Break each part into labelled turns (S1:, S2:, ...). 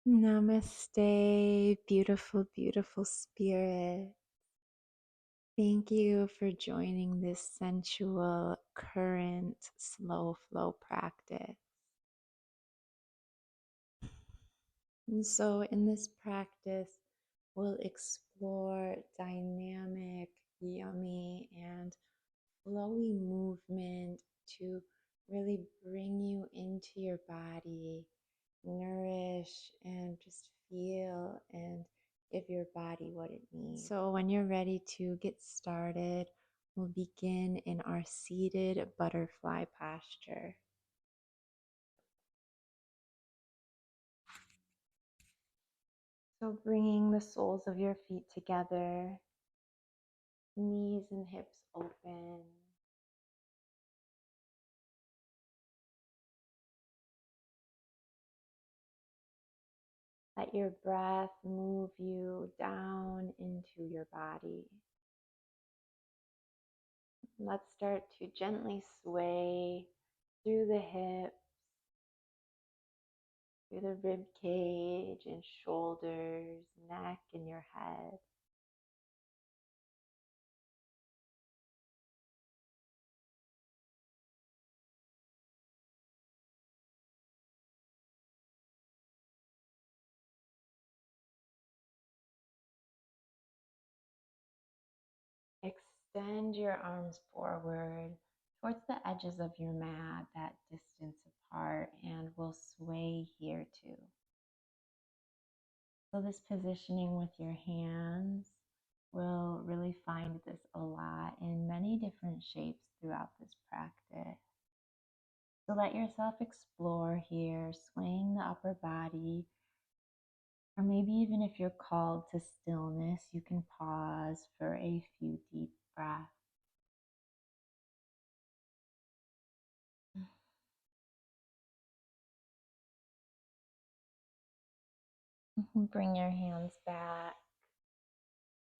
S1: Namaste, beautiful, beautiful spirit. Thank you for joining this sensual, current, slow flow practice. And so, in this practice, we'll explore dynamic, yummy, and flowy movement to really bring you into your body, nourish, and just feel and give your body what it needs. So, when you're ready to get started, we'll begin in our seated butterfly posture. So, bringing the soles of your feet together, knees and hips open. Let your breath move you down into your body. Let's start to gently sway through the hips, through the rib cage and shoulders, neck, and your head. Extend your arms forward towards the edges of your mat, that distance apart, and we'll sway here too. So this positioning with your hands, will really find this a lot in many different shapes throughout this practice. So let yourself explore here, swaying the upper body, or maybe even if you're called to stillness, you can pause for a few deep breaths. Bring your hands back,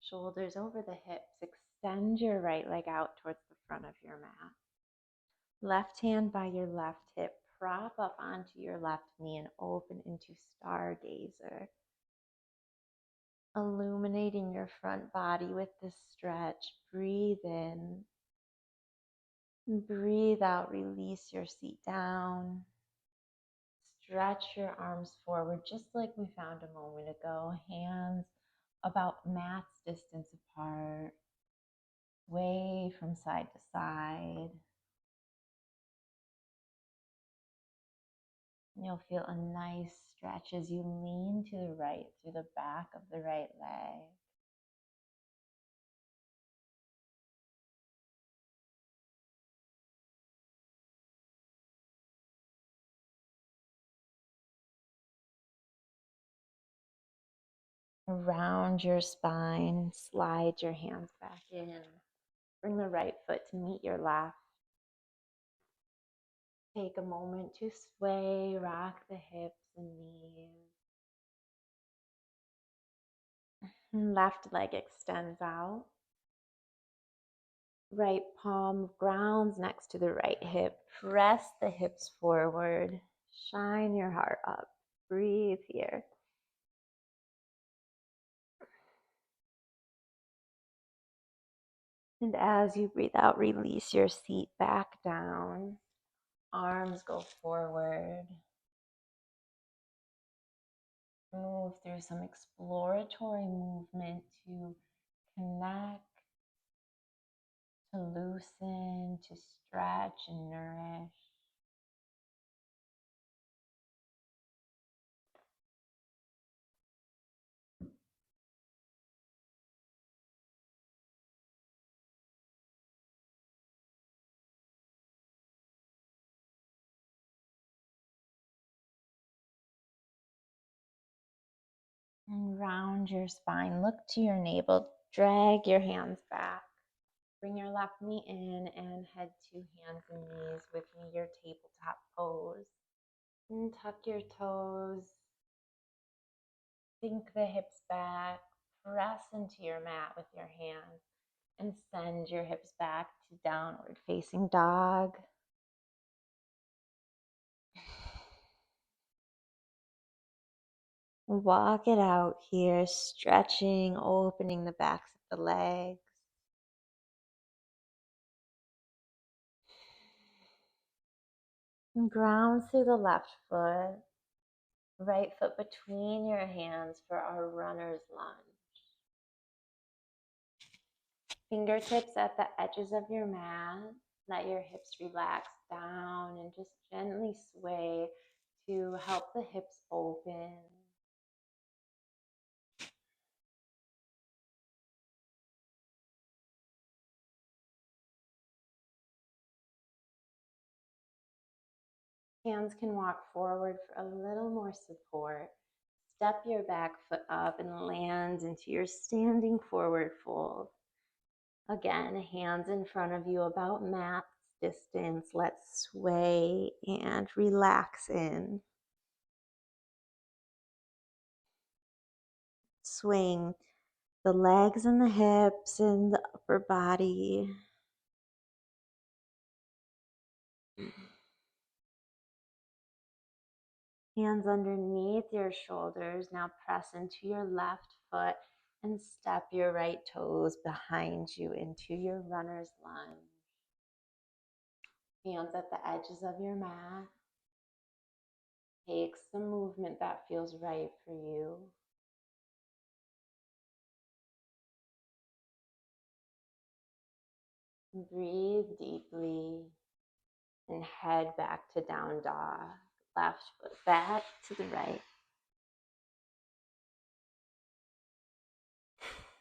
S1: shoulders over the hips. Extend your right leg out towards the front of your mat. Left hand by your left hip, prop up onto your left knee and open into Stargazer. Illuminating your front body with this stretch. Breathe in. Breathe out, release your seat down. Stretch your arms forward just like we found a moment ago. Hands about mat's distance apart. Sway from side to side. You'll feel a nice stretch as you lean to the right through the back of the right leg. Round your spine and slide your hands back in. Bring the right foot to meet your left. Take a moment to sway, rock the hips and knees. Left leg extends out. Right palm grounds next to the right hip. Press the hips forward. Shine your heart up. Breathe here. And as you breathe out, release your seat back down. Arms go forward. Move through some exploratory movement to connect, to loosen, to stretch and nourish. And round your spine, look to your navel, drag your hands back. Bring your left knee in and head to hands and knees with me, your tabletop pose. And tuck your toes, sink the hips back, press into your mat with your hands, and send your hips back to downward facing dog. Walk it out here, stretching, opening the backs of the legs. And ground through the left foot, right foot between your hands for our runner's lunge. Fingertips at the edges of your mat. Let your hips relax down and just gently sway to help the hips open. Hands can walk forward for a little more support. Step your back foot up and land into your standing forward fold. Again, hands in front of you about mat distance. Let's sway and relax in. Swing the legs and the hips and the upper body. Hands underneath your shoulders. Now press into your left foot and step your right toes behind you into your runner's lunge. Hands at the edges of your mat. Take some movement that feels right for you. Breathe deeply and head back to down dog. Left foot back to the right.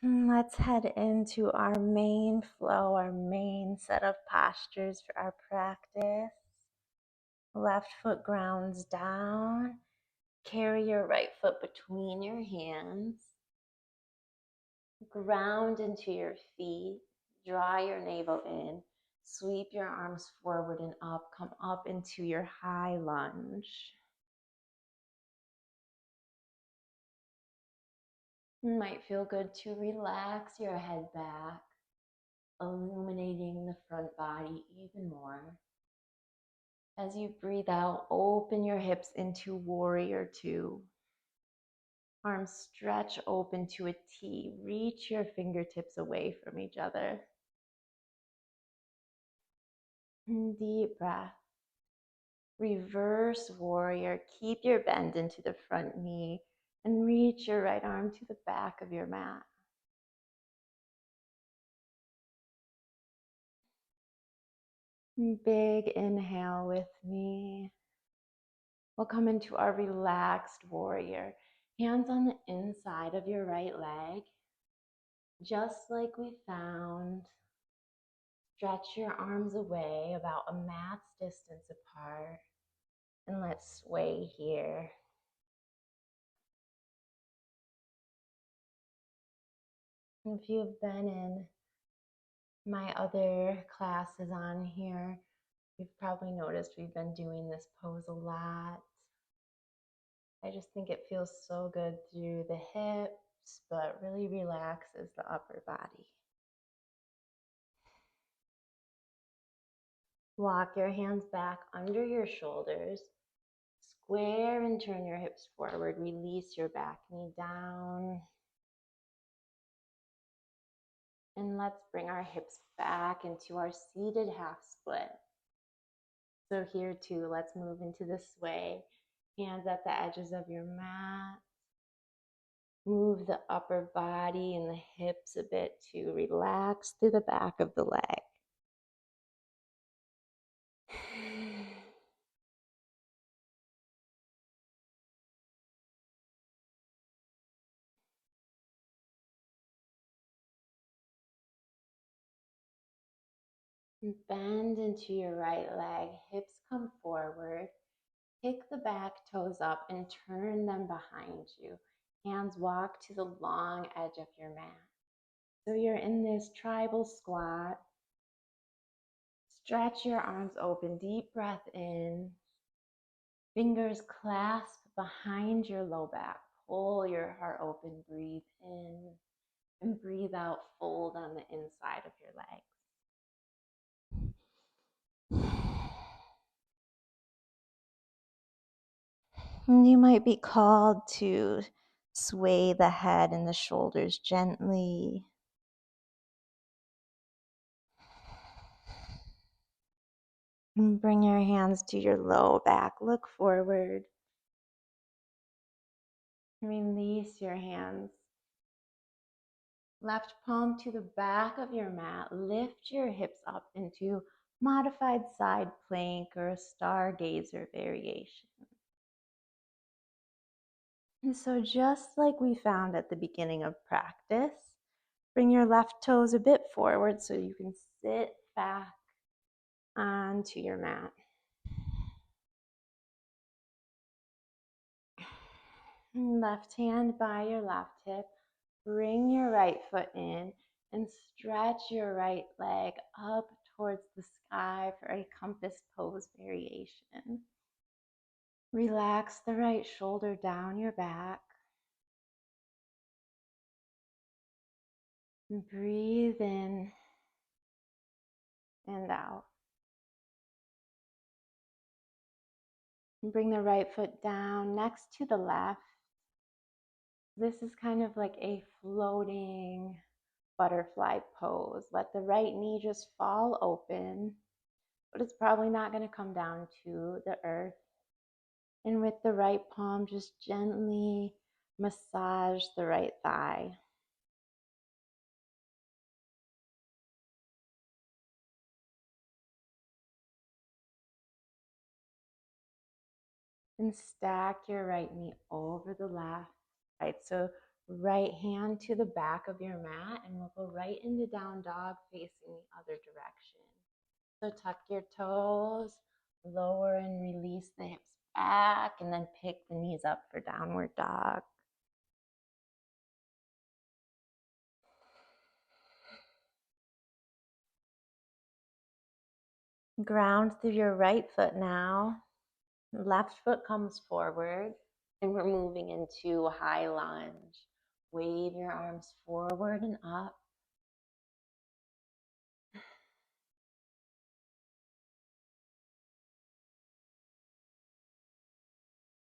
S1: And let's head into our main flow, our main set of postures for our practice. Left foot grounds down. Carry your right foot between your hands. Ground into your feet. Draw your navel in. Sweep your arms forward and up. Come up into your high lunge. It might feel good to relax your head back, illuminating the front body even more. As you breathe out, open your hips into warrior two. Arms stretch open to a T. Reach your fingertips away from each other. Deep breath. Reverse warrior. Keep your bend into the front knee and reach your right arm to the back of your mat. Big inhale with me. We'll come into our relaxed warrior. Hands on the inside of your right leg. Just like we found. Stretch your arms away about a mat's distance apart. And let's sway here. If you've been in my other classes on here, you've probably noticed we've been doing this pose a lot. I just think it feels so good through the hips, but really relaxes the upper body. Walk your hands back under your shoulders. Square and turn your hips forward. Release your back knee down. And let's bring our hips back into our seated half split. So here too, let's move into the sway. Hands at the edges of your mat. Move the upper body and the hips a bit to relax through the back of the leg. Bend into your right leg, hips come forward. Pick the back toes up and turn them behind you. Hands walk to the long edge of your mat. So you're in this tribal squat. Stretch your arms open, deep breath in. Fingers clasp behind your low back. Pull your heart open, breathe in. And breathe out, fold on the inside of your legs. You might be called to Sway the head and the shoulders gently. And bring your hands to your low back. Look forward. Release your hands. Left palm to the back of your mat. Lift your hips up into modified side plank or a stargazer variation. And so just like we found at the beginning of practice, bring your left toes a bit forward so you can sit back onto your mat. Left hand by your left hip. Bring your right foot in and stretch your right leg up towards the sky for a compass pose variation. Relax the right shoulder down your back. Breathe in and out. Bring the right foot down next to the left. This is kind of like a floating butterfly pose. Let the right knee just fall open, but it's probably not going to come down to the earth. And with the right palm, just gently massage the right thigh. And stack your right knee over the left. Right, so right hand to the back of your mat, and we'll go right into down dog facing the other direction. So tuck your toes, lower and release the hips back, and then pick the knees up for downward dog. Ground through your right foot now. Left foot comes forward, and we're moving into high lunge. Wave your arms forward and up.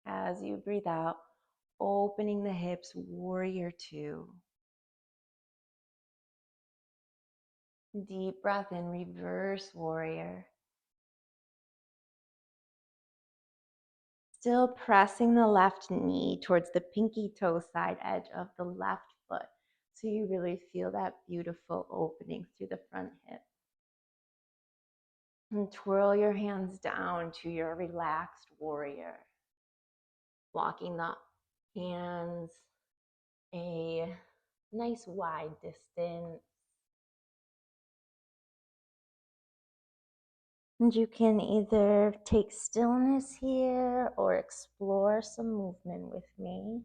S1: As you breathe out, opening the hips, warrior two. Deep breath in, reverse warrior. Still pressing the left knee towards the pinky toe side edge of the left foot. So you really feel that beautiful opening through the front hip. And twirl your hands down to your relaxed warrior. Walking the hands a nice wide distance. And you can either take stillness here or explore some movement with me.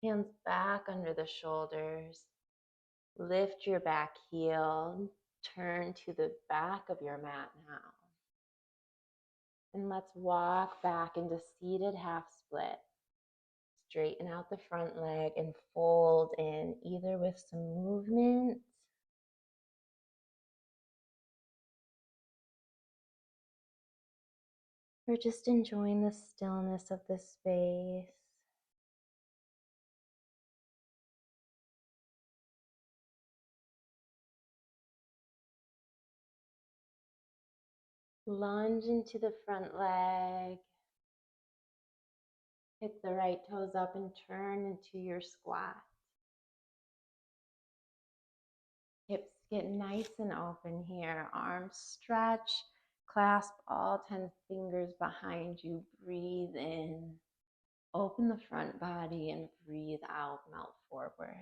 S1: Hands back under the shoulders. Lift your back heel. Turn to the back of your mat now. And let's walk back into seated half split. Straighten out the front leg and fold in, either with some movement or just enjoying the stillness of the space. Lunge into the front leg. Pick the right toes up and turn into your squat. Hips get nice and open here. Arms stretch. Clasp all 10 fingers behind you. Breathe in. Open the front body and breathe out. Melt forward.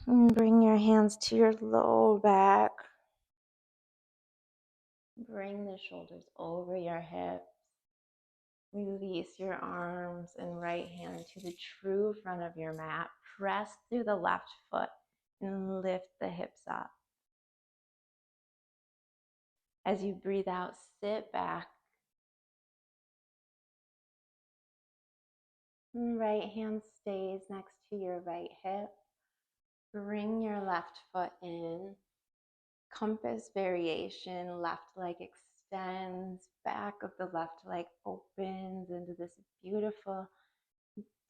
S1: And bring your hands to your low back. Bring the shoulders over your hips. Release your arms and right hand to the true front of your mat. Press through the left foot and lift the hips up. As you breathe out, sit back. Right hand stays next to your right hip. Bring your left foot in. Compass variation, left leg extends, back of the left leg opens into this beautiful,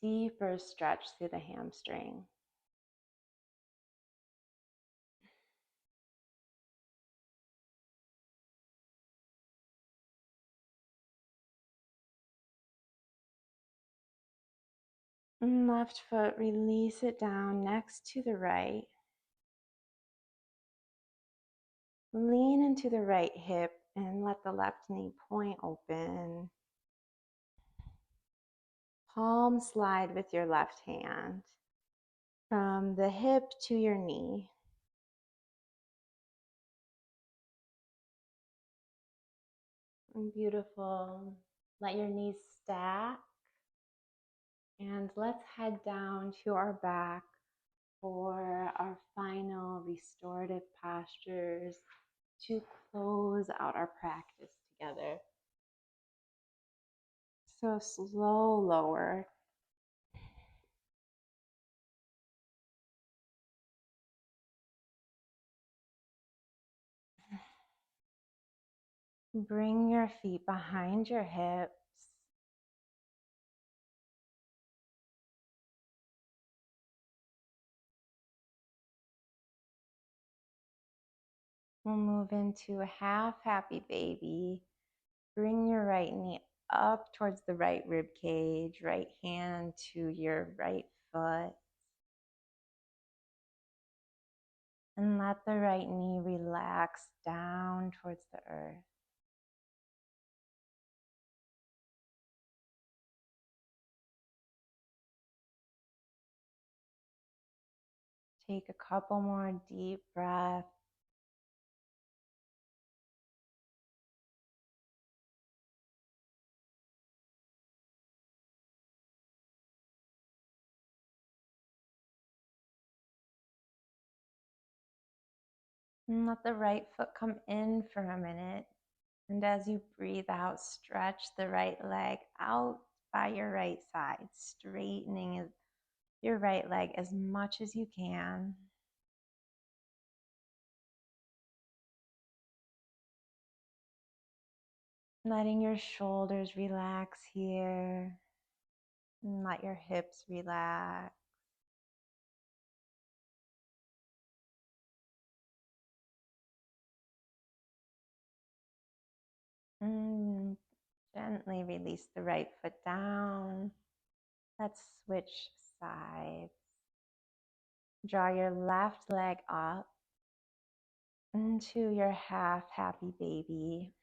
S1: deeper stretch through the hamstring. And left foot, release it down next to the right. Lean into the right hip and let the left knee point open. Palm slide with your left hand from the hip to your knee. And beautiful. Let your knees stack. And let's head down to our back for our final restorative postures to close out our practice together. So slow lower. Bring your feet behind your hips. We'll move into a half happy baby. Bring your right knee up towards the right rib cage, right hand to your right foot. And let the right knee relax down towards the earth. Take a couple more deep breaths. And let the right foot come in for a minute. And as you breathe out, stretch the right leg out by your right side, straightening your right leg as much as you can. Letting your shoulders relax here. And let your hips relax. And gently release the right foot down. Let's switch sides. Draw your left leg up into your half happy baby.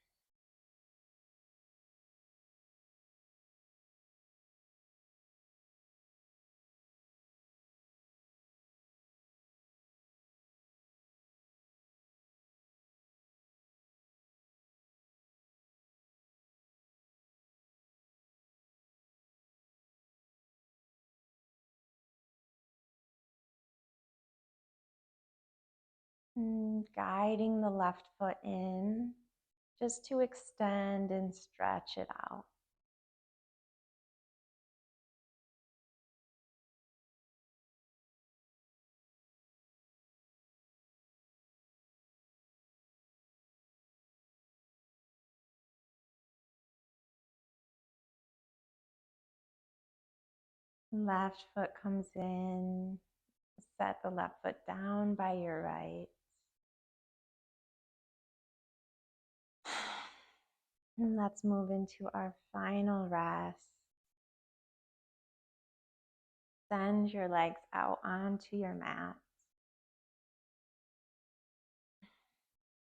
S1: And guiding the left foot in just to extend and stretch it out. Left foot comes in. Set the left foot down by your right. And let's move into our final rest. Send your legs out onto your mat.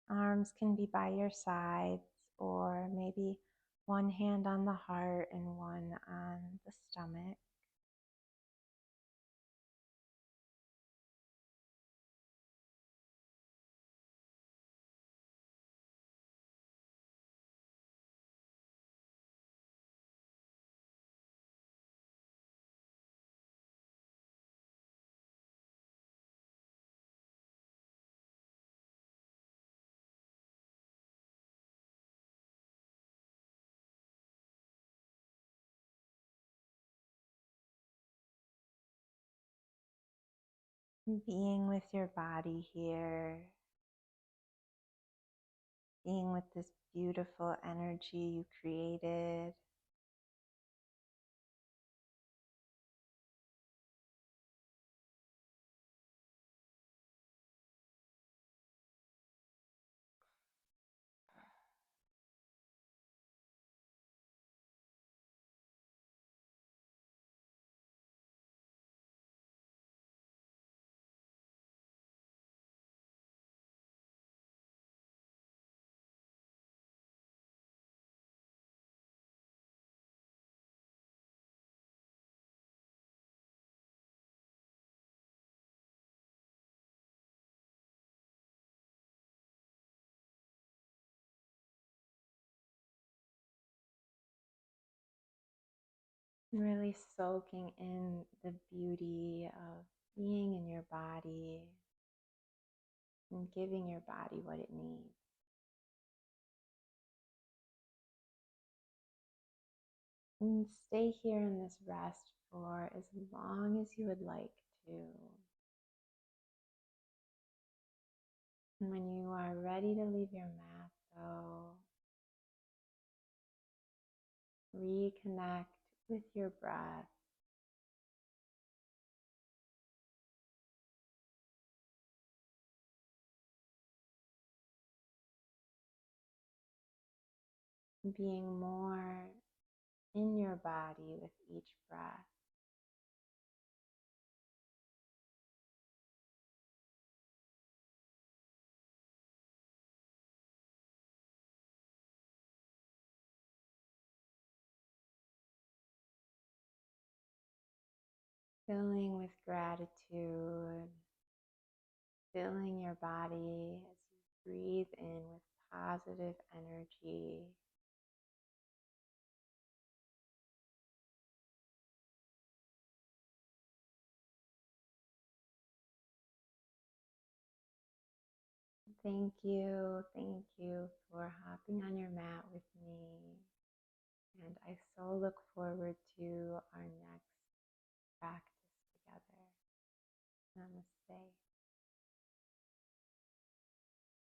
S1: Arms can be by your sides, or maybe one hand on the heart and one on the stomach. Being with your body here, being with this beautiful energy you created. Really soaking in the beauty of being in your body and giving your body what it needs. And stay here in this rest for as long as you would like to. And when you are ready to leave your mat, though, reconnect with your breath. Being more in your body with each breath. Filling with gratitude, filling your body as you breathe in with positive energy. Thank you for hopping on your mat with me. And I so look forward to our